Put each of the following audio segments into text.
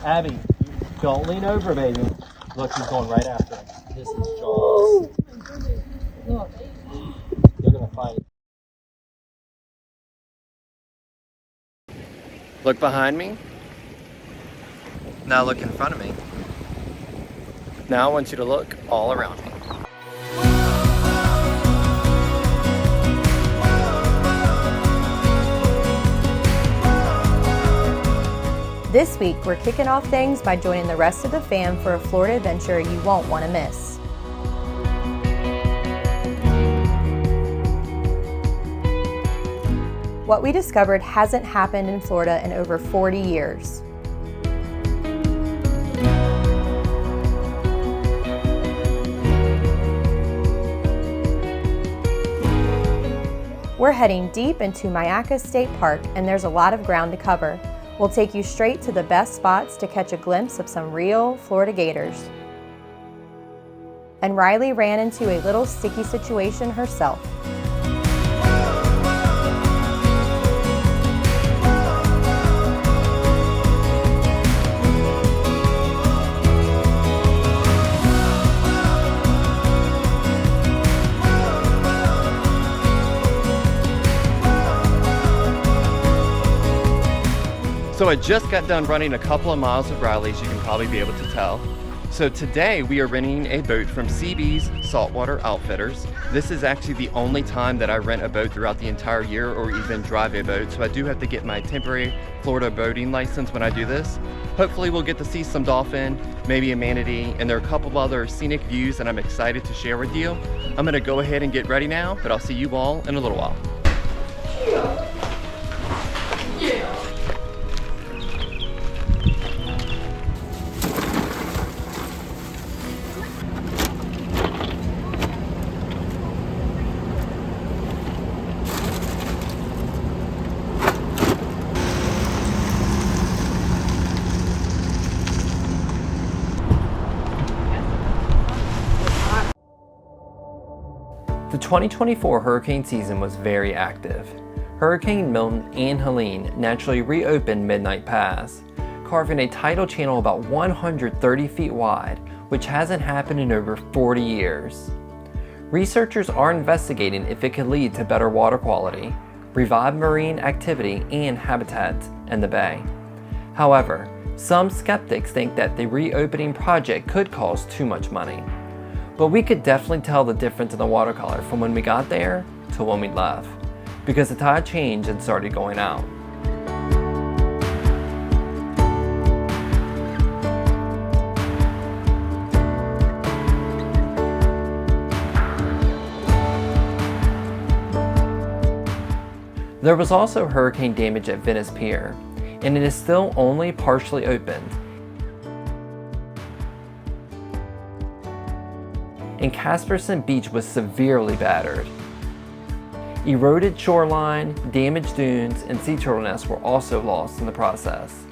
Abby, don't lean over, baby. Look, he's going right after him. This is Jaws. Look. They're gonna fight. Look behind me. Now look in front of me. Now I want you to look all around me. This week, we're kicking off things by joining the rest of the fam for a Florida adventure you won't want to miss. What we discovered hasn't happened in Florida in over 40 years. We're heading deep into Myakka State Park, and there's a lot of ground to cover. We'll take you straight to the best spots to catch a glimpse of some real Florida gators. And Riley ran into a little sticky situation herself. So I just got done running a couple of miles with Riley, as you can probably be able to tell. So today we are renting a boat from CB's Saltwater Outfitters. This is actually the only time that I rent a boat throughout the entire year or even drive a boat. So I do have to get my temporary Florida boating license when I do this. Hopefully we'll get to see some dolphin, maybe a manatee, and there are a couple of other scenic views that I'm excited to share with you. I'm gonna go ahead and get ready now, but I'll see you all in a little while. The 2024 hurricane season was very active. Hurricane Milton and Helene naturally reopened Midnight Pass, carving a tidal channel about 130 feet wide, which hasn't happened in over 40 years. Researchers are investigating if it could lead to better water quality, revive marine activity and habitats in the bay. However, some skeptics think that the reopening project could cost too much money. But we could definitely tell the difference in the watercolor from when we got there to when we left, because the tide changed and started going out. There was also hurricane damage at Venice Pier, and it is still only partially opened. And Caspersen Beach was severely battered. Eroded shoreline, damaged dunes, and sea turtle nests were also lost in the process.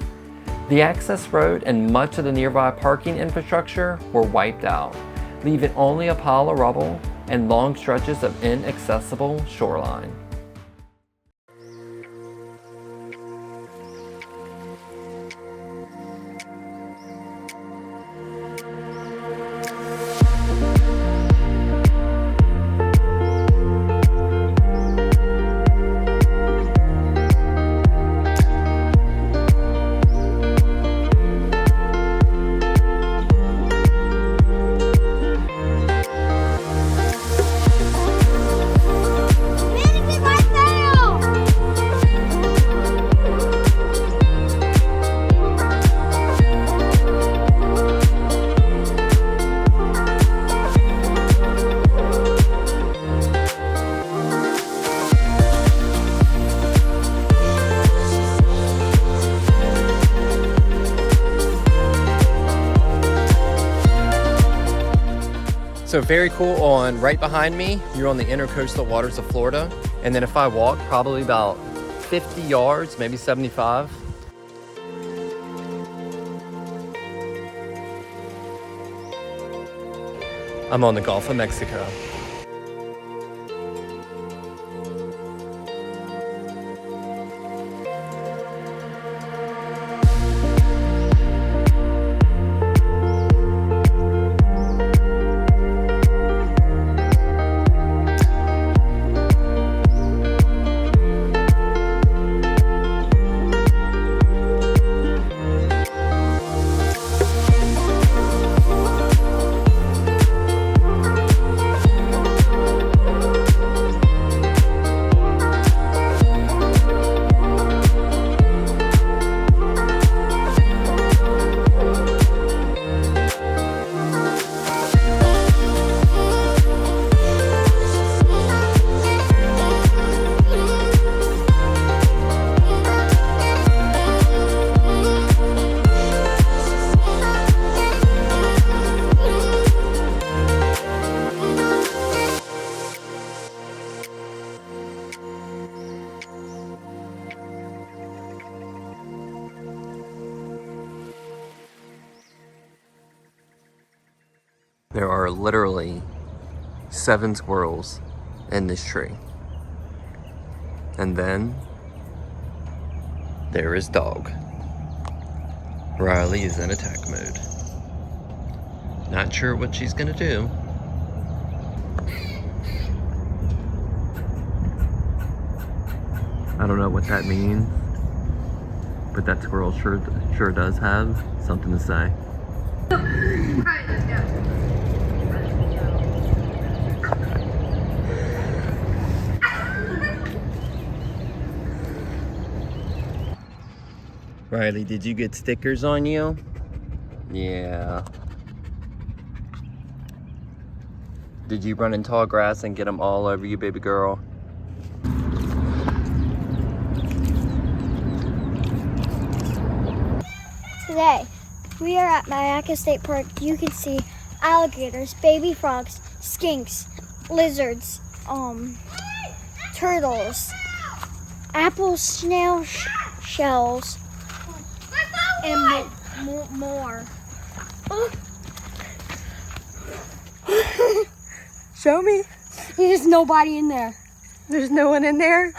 The access road and much of the nearby parking infrastructure were wiped out, leaving only a pile of rubble and long stretches of inaccessible shoreline. So very cool. On right behind me, you're on the intercoastal waters of Florida. And then if I walk probably about 50 yards, maybe 75, I'm on the Gulf of Mexico. There are literally 7 squirrels in this tree. And then there is Dog. Riley is in attack mode. Not sure what she's gonna do. I don't know what that means, but that squirrel sure does have something to say. Alright, let's go. Riley, did you get stickers on you? Yeah. Did you run in tall grass and get them all over you, baby girl? Today, we are at Myakka State Park. You can see alligators, baby frogs, skinks, lizards, turtles, apple snail shells, and more. Show me. There's nobody in there. There's no one in there?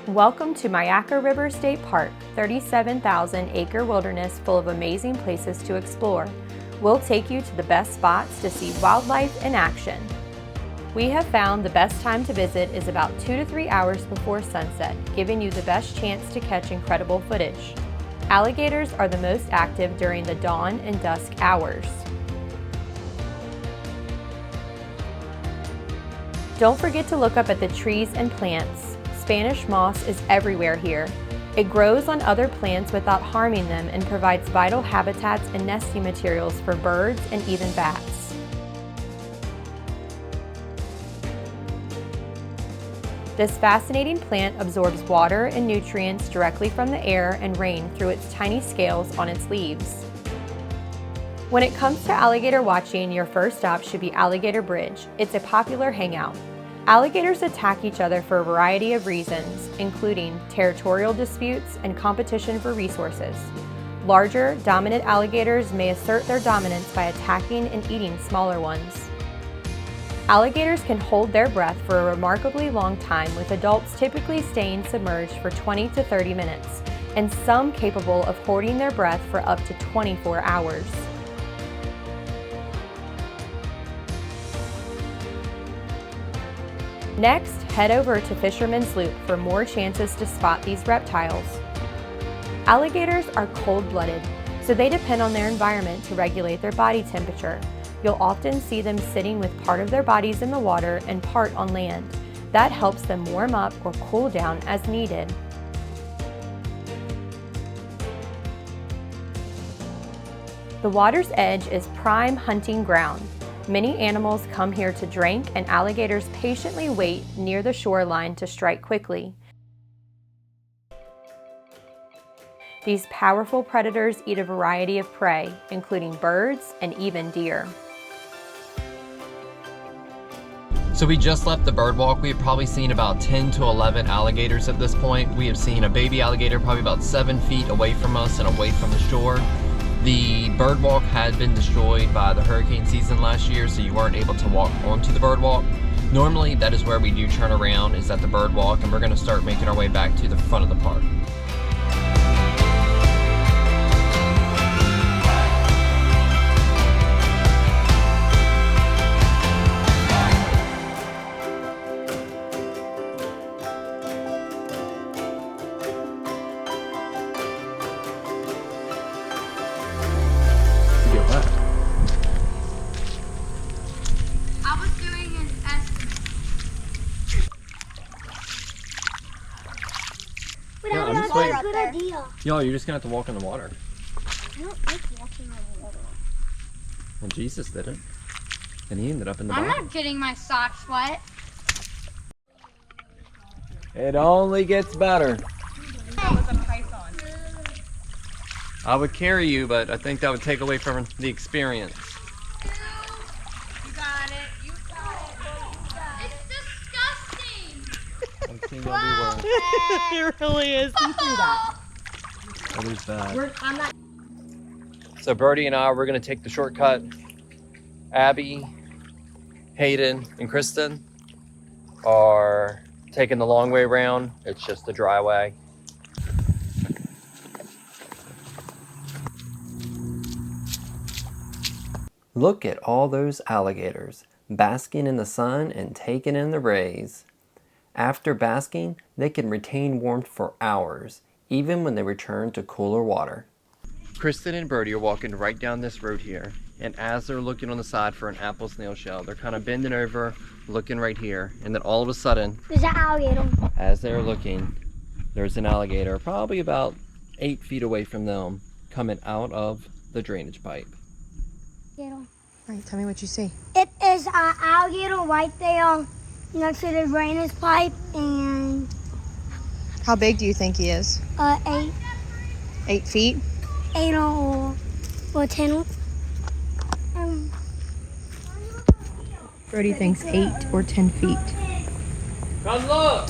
Welcome to Myakka River State Park, 37,000-acre wilderness full of amazing places to explore. We'll take you to the best spots to see wildlife in action. We have found the best time to visit is about 2 to 3 hours before sunset, giving you the best chance to catch incredible footage. Alligators are the most active during the dawn and dusk hours. Don't forget to look up at the trees and plants. Spanish moss is everywhere here. It grows on other plants without harming them and provides vital habitats and nesting materials for birds and even bats. This fascinating plant absorbs water and nutrients directly from the air and rain through its tiny scales on its leaves. When it comes to alligator watching, your first stop should be Alligator Bridge. It's a popular hangout. Alligators attack each other for a variety of reasons, including territorial disputes and competition for resources. Larger, dominant alligators may assert their dominance by attacking and eating smaller ones. Alligators can hold their breath for a remarkably long time, with adults typically staying submerged for 20 to 30 minutes, and some capable of holding their breath for up to 24 hours. Next, head over to Fisherman's Loop for more chances to spot these reptiles. Alligators are cold-blooded, so they depend on their environment to regulate their body temperature. You'll often see them sitting with part of their bodies in the water and part on land. That helps them warm up or cool down as needed. The water's edge is prime hunting ground. Many animals come here to drink, and alligators patiently wait near the shoreline to strike quickly. These powerful predators eat a variety of prey, including birds and even deer. So we just left the bird walk. We have probably seen about 10 to 11 alligators at this point. We have seen a baby alligator probably about 7 feet away from us and away from the shore. The bird walk had been destroyed by the hurricane season last year, so you weren't able to walk onto the bird walk. Normally, that is where we do turn around, is at the bird walk, and we're gonna start making our way back to the front of the park. I was doing an estimate. But Yeah, I'm that's just not waiting. a good idea. Yo, you're just gonna have to walk in the water. I don't like walking on the water. Well, Jesus didn't. And he ended up in the I'm bottom. not getting my socks wet. It only gets better. I would carry you, but I think that would take away from the experience. You got it. You got it. It's disgusting. It really is. Oh. Weather's bad. I'm not. So Brody and I, we're gonna take the shortcut. Abby, Hayden, and Kristen are taking the long way around. It's just the dry way. Look at all those alligators basking in the sun and taking in the rays. After basking, they can retain warmth for hours, even when they return to cooler water. Kristen and Brody are walking right down this road here, and as they're looking on the side for an apple snail shell, they're kind of bending over, looking right here, and then all of a sudden, There's an alligator. as they're looking, there's an alligator probably about 8 feet away from them coming out of the drainage pipe. All right, tell me what you see. It is an alligator right there next to the drainage pipe, and How big do you think he is? 8 8 feet? or 10. Brody thinks 8 or 10 feet. Come look!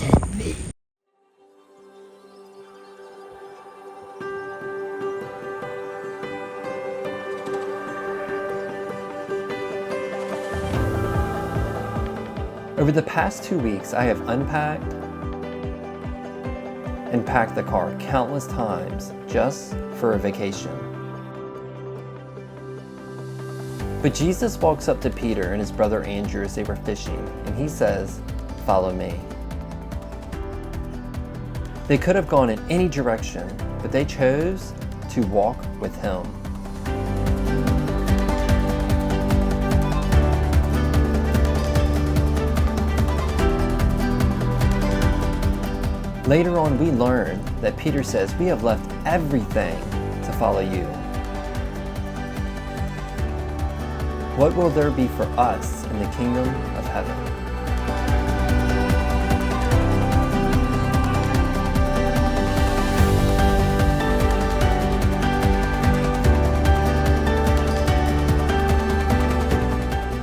Over the past 2 weeks, I have unpacked and packed the car countless times just for a vacation. But Jesus walks up to Peter and his brother Andrew as they were fishing, and he says, "Follow me." They could have gone in any direction, but they chose to walk with him. Later on, we learn that Peter says, "We have left everything to follow you." What will there be for us in the kingdom of heaven?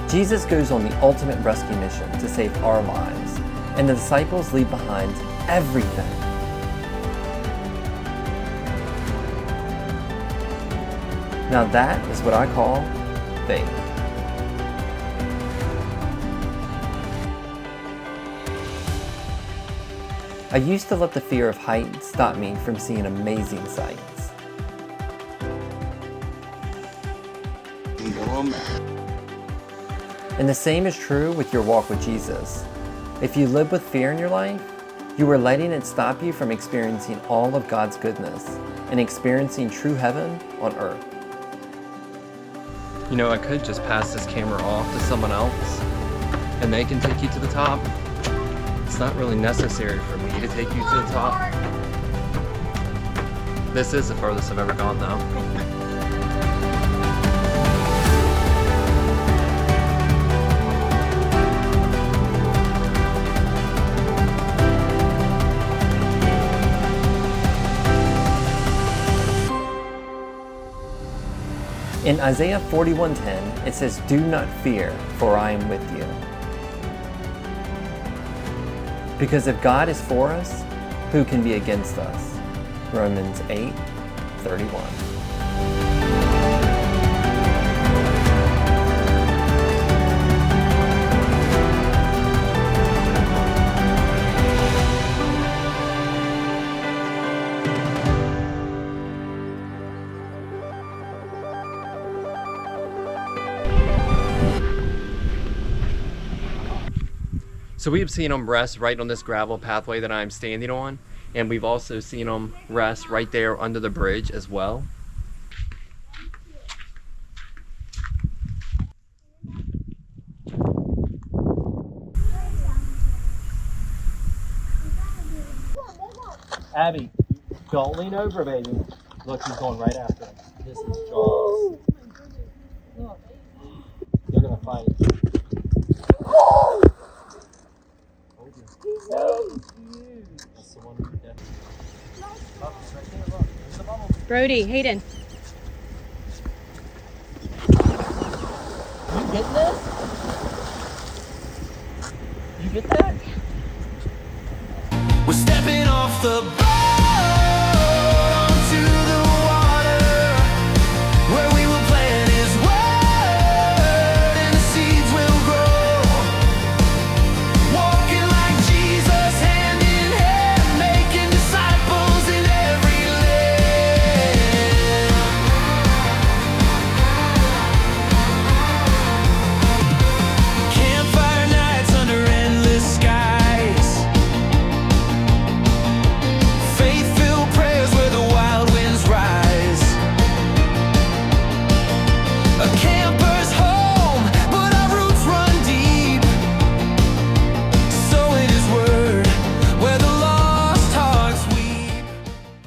Jesus goes on the ultimate rescue mission to save our lives, and the disciples leave behind everything. Now that is what I call faith. I used to let the fear of heights stop me from seeing amazing sights. And the same is true with your walk with Jesus. If you live with fear in your life, you are letting it stop you from experiencing all of God's goodness and experiencing true heaven on earth. You know, I could just pass this camera off to someone else and they can take you to the top. It's not really necessary for me to take you to the top. This is the furthest I've ever gone though. In Isaiah 41:10, it says, "Do not fear, for I am with you." Because if God is for us, who can be against us? Romans 8:31. So we have seen them rest right on this gravel pathway that I'm standing on, and we've also seen them rest right there under the bridge as well. Abby, don't lean over, baby. Look, he's going right after him. This is Jaws. They're gonna fight. That's the one we did. Oh, it's right there, look. There's the bubble. Brody, Hayden. You getting this? You get that? We're stepping off the